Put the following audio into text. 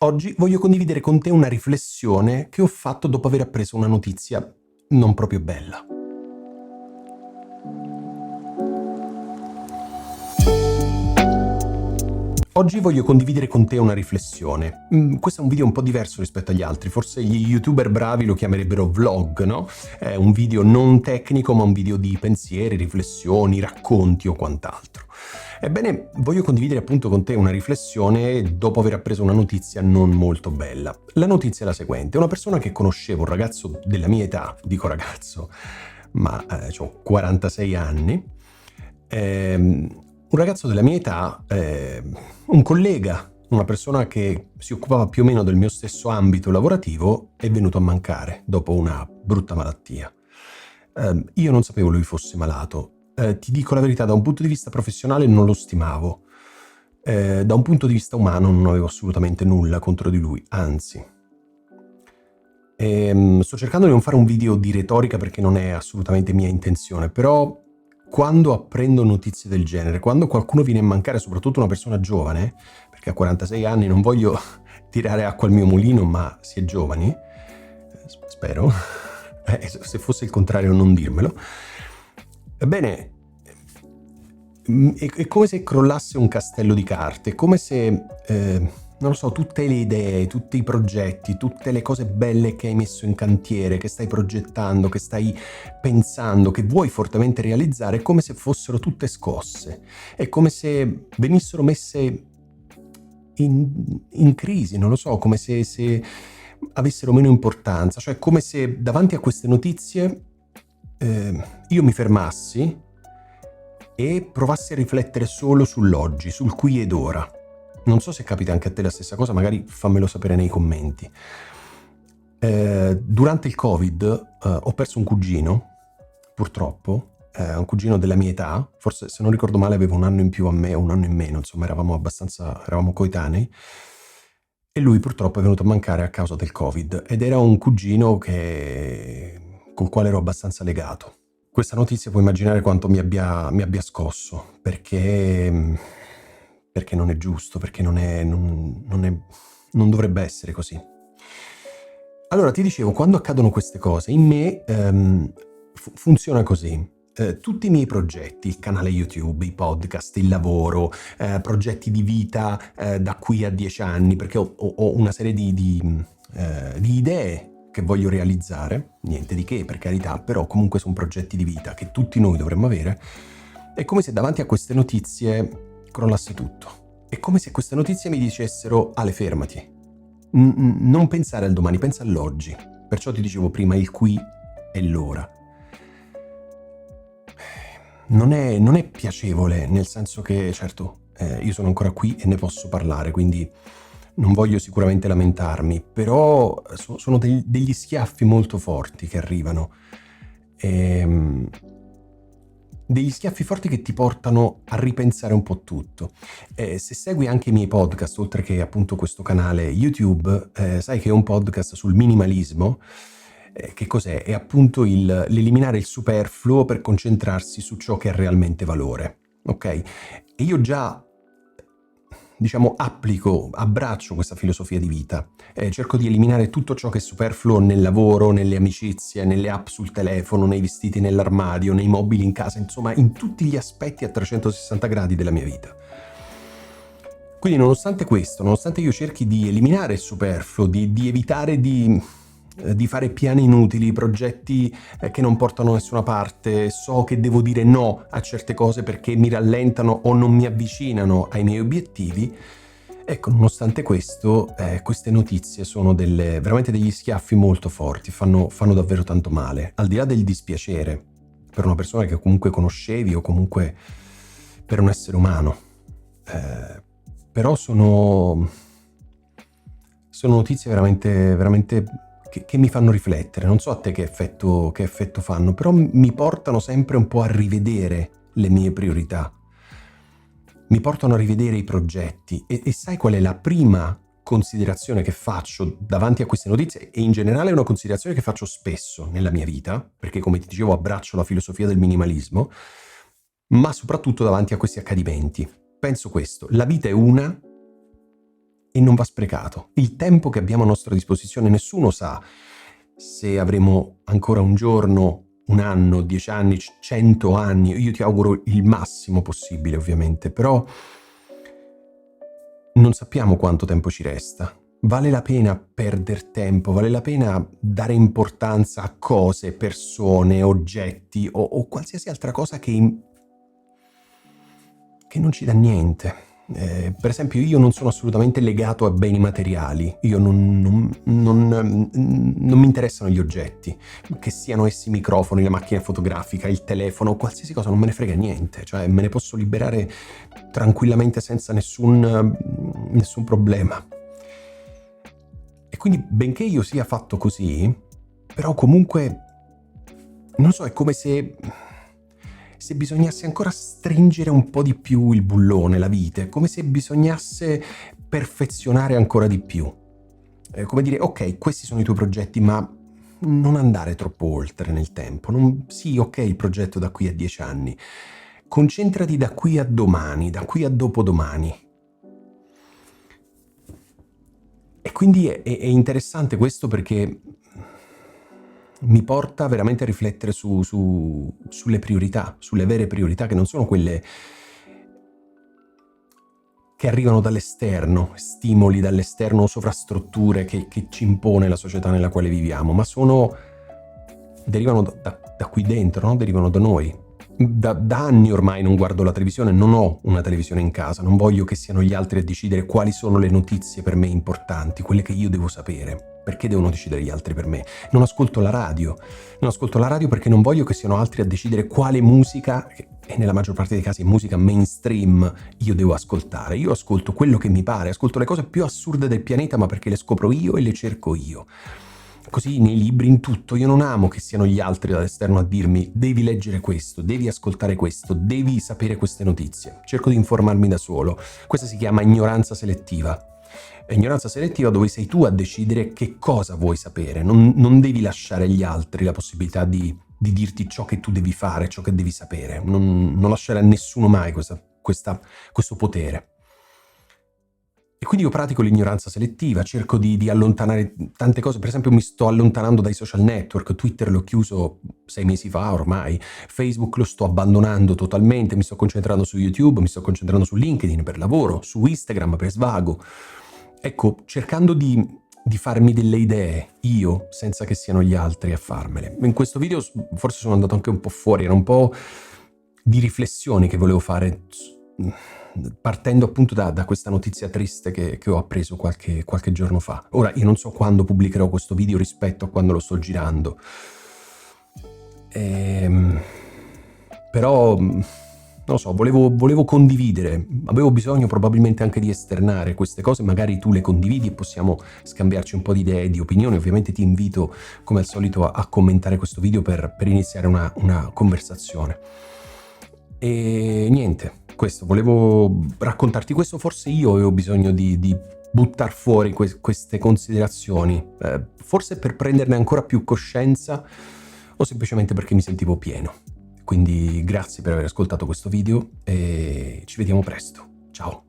Oggi voglio condividere con te una riflessione che ho fatto dopo aver appreso una notizia non proprio bella. Oggi voglio condividere con te una riflessione. Questo è un video un po' diverso rispetto agli altri, forse gli youtuber bravi lo chiamerebbero vlog, no? È un video non tecnico, ma un video di pensieri, riflessioni, racconti o quant'altro. Ebbene, voglio condividere appunto con te una riflessione dopo aver appreso una notizia non molto bella. La notizia è la seguente: una persona che conoscevo, un ragazzo della mia età, dico ragazzo, ma ho 46 anni, un ragazzo della mia età, un collega, una persona che si occupava più o meno del mio stesso ambito lavorativo, è venuto a mancare dopo una brutta malattia. Io non sapevo lui fosse malato. Ti dico la verità, da un punto di vista professionale non lo stimavo. Da un punto di vista umano non avevo assolutamente nulla contro di lui, anzi. Sto cercando di non fare un video di retorica perché non è assolutamente mia intenzione, però quando apprendo notizie del genere, quando qualcuno viene a mancare, soprattutto una persona giovane, perché a 46 anni non voglio tirare acqua al mio mulino, ma si è giovani, spero, se fosse il contrario non dirmelo, ebbene, è come se crollasse un castello di carte, è come se, non lo so, tutte le idee, tutti i progetti, tutte le cose belle che hai messo in cantiere, che stai progettando, che stai pensando, che vuoi fortemente realizzare, è come se fossero tutte scosse, è come se venissero messe in crisi, non lo so, come se avessero meno importanza, cioè come se davanti a queste notizie io mi fermassi e provassi a riflettere solo sull'oggi, sul qui ed ora. Non so se capita anche a te la stessa cosa, magari fammelo sapere nei commenti. Durante il Covid ho perso un cugino, purtroppo, un cugino della mia età, forse se non ricordo male aveva un anno in più a me o un anno in meno, insomma eravamo coetanei, e lui purtroppo è venuto a mancare a causa del Covid ed era un cugino col quale ero abbastanza legato. Questa notizia puoi immaginare quanto mi abbia scosso, perché non è giusto, perché non dovrebbe essere così. Allora, ti dicevo, quando accadono queste cose, in me funziona così. Tutti i miei progetti, il canale YouTube, i podcast, il lavoro, progetti di vita da qui a 10 anni, perché ho una serie di idee che voglio realizzare, niente di che per carità, però comunque sono progetti di vita che tutti noi dovremmo avere. È come se davanti a queste notizie crollasse tutto. È come se queste notizie mi dicessero: Ale, fermati, non pensare al domani, pensa all'oggi. Perciò ti dicevo prima il qui e l'ora. Non è piacevole, nel senso che certo io sono ancora qui e ne posso parlare, quindi non voglio sicuramente lamentarmi, però sono degli schiaffi molto forti che arrivano, degli schiaffi forti che ti portano a ripensare un po' tutto. Se segui anche i miei podcast, oltre che appunto questo canale YouTube, sai che ho un podcast sul minimalismo. Che cos'è? È appunto l'eliminare il superfluo per concentrarsi su ciò che ha realmente valore, ok? E io già abbraccio questa filosofia di vita, cerco di eliminare tutto ciò che è superfluo nel lavoro, nelle amicizie, nelle app sul telefono, nei vestiti nell'armadio, nei mobili in casa, insomma in tutti gli aspetti a 360 gradi della mia vita. Quindi nonostante questo, nonostante io cerchi di eliminare il superfluo, di evitare di fare piani inutili, progetti che non portano da nessuna parte, so che devo dire no a certe cose perché mi rallentano o non mi avvicinano ai miei obiettivi. Ecco, nonostante questo, queste notizie sono veramente degli schiaffi molto forti, fanno davvero tanto male, al di là del dispiacere per una persona che comunque conoscevi o comunque per un essere umano. Però sono notizie veramente, veramente che mi fanno riflettere. Non so a te che effetto fanno, però mi portano sempre un po' a rivedere le mie priorità, mi portano a rivedere i progetti e sai qual è la prima considerazione che faccio davanti a queste notizie, e in generale è una considerazione che faccio spesso nella mia vita, perché come ti dicevo abbraccio la filosofia del minimalismo, ma soprattutto davanti a questi accadimenti. Penso questo: la vita è una, e non va sprecato. Il tempo che abbiamo a nostra disposizione, nessuno sa se avremo ancora un giorno, un anno, 10 anni, 100 anni. Io ti auguro il massimo possibile, ovviamente, però non sappiamo quanto tempo ci resta. Vale la pena perdere tempo, vale la pena dare importanza a cose, persone, oggetti o qualsiasi altra cosa che non ci dà niente. Per esempio, io non sono assolutamente legato a beni materiali, io non mi interessano gli oggetti, che siano essi microfoni, la macchina fotografica, il telefono, qualsiasi cosa, non me ne frega niente, cioè me ne posso liberare tranquillamente senza nessun problema. E quindi, benché io sia fatto così, però comunque, non so, è come se bisognasse ancora stringere un po' di più il bullone, la vite, come se bisognasse perfezionare ancora di più. Come dire, ok, questi sono i tuoi progetti, ma non andare troppo oltre nel tempo. Sì, ok, il progetto da qui a 10 anni. Concentrati da qui a domani, da qui a dopodomani. E quindi è interessante questo perché mi porta veramente a riflettere sulle priorità, sulle vere priorità, che non sono quelle che arrivano dall'esterno, stimoli dall'esterno, sovrastrutture che ci impone la società nella quale viviamo, ma derivano da qui dentro, no? Derivano da noi. Da anni ormai non guardo la televisione, non ho una televisione in casa, non voglio che siano gli altri a decidere quali sono le notizie per me importanti, quelle che io devo sapere. Perché devono decidere gli altri per me? Non ascolto la radio perché non voglio che siano altri a decidere quale musica, e nella maggior parte dei casi musica mainstream, io devo ascoltare. Io ascolto quello che mi pare, ascolto le cose più assurde del pianeta, ma perché le scopro io e le cerco io. Così nei libri, in tutto, io non amo che siano gli altri dall'esterno a dirmi devi leggere questo, devi ascoltare questo, devi sapere queste notizie. Cerco di informarmi da solo. Questa si chiama ignoranza selettiva. Ignoranza selettiva dove sei tu a decidere che cosa vuoi sapere. Non devi lasciare agli altri la possibilità di dirti ciò che tu devi fare, ciò che devi sapere. Non lasciare a nessuno mai questo potere. E quindi io pratico l'ignoranza selettiva, cerco di allontanare tante cose. Per esempio mi sto allontanando dai social network, Twitter l'ho chiuso 6 mesi fa ormai, Facebook lo sto abbandonando totalmente, mi sto concentrando su YouTube, mi sto concentrando su LinkedIn per lavoro, su Instagram per svago. Ecco, cercando di farmi delle idee, io, senza che siano gli altri a farmele. In questo video forse sono andato anche un po' fuori, era un po' di riflessioni che volevo fare, partendo appunto da questa notizia triste che ho appreso qualche giorno fa. Ora, io non so quando pubblicherò questo video rispetto a quando lo sto girando, però non lo so, volevo condividere, avevo bisogno probabilmente anche di esternare queste cose, magari tu le condividi e possiamo scambiarci un po' di idee e di opinioni. Ovviamente ti invito, come al solito, a commentare questo video per iniziare una conversazione. E niente, questo, volevo raccontarti questo. Forse io avevo bisogno di buttar fuori queste considerazioni, forse per prenderne ancora più coscienza o semplicemente perché mi sentivo pieno. Quindi grazie per aver ascoltato questo video e ci vediamo presto. Ciao!